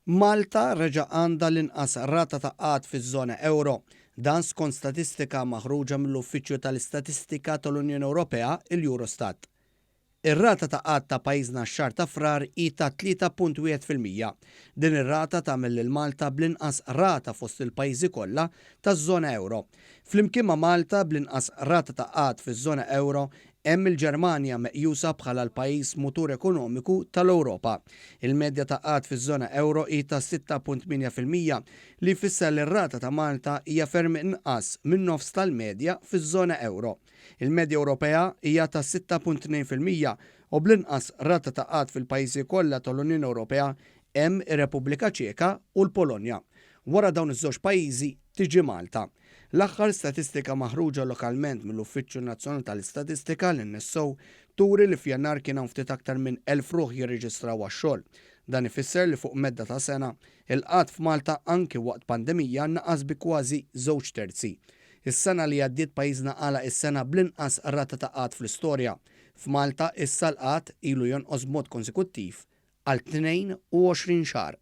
Malta reġa' għandha l-inqas rata ta' qatt fiż-żona euro. Dan skont statistika maħruġa mill-Uffiċċju tal-Istatistika tal-Unjoni Ewropea, il-Eurostat. Ir-rata ta' qatt ta' pajjiżna x-xahar ta' frar hi ta' 3.1%. Din ir-rata tagħmel lil Malta bl-inqas rata fost il-pajjiżi kollha taż-żona euro. Flimkien ma' Malta bl-inqas rata ta' qatt fiż-żona euro hemm il-Ġermanja meqjusa bħala l-pajjiż mutur ekonomiku tal-Ewropa. Il-medja ta' qatt fiż-żona euro hi ta' 6.8% li jfisser li r-rata ta' Malta hija ferm inqas minn nofs tal-medja fiż-żona euro. Il-medja Ewropea hija ta' 6.2% u bl-inqas rata ta' qatt fil-pajjiżi kollha tal-Unjoni Ewropea hemm ir-Repubblika Ċeka u l-Polonja. Wara dawn iż-żewġ pajjiżi tiġi Malta. L-aħħar statistika maħruġa lokalment mill-Uffiċċju Nazzjonali tal-Istatistika l-NSO turi li f'Jannar kien hawn ftit aktar minn 1000 ruħ jirreġistraw għax-xogħol. Dan ifisser li fuq medda ta' sena il-qatt f'Malta anki waqt pandemija naqas bi kważi 2/3. Is-sena li għaddiet pajjiżna għala is-sena bl-inqas rata ta' qatt fl-istorja. F'Malta issa l-qatt ilu jonqos b'mod konsekuttiv għal 22 xahar.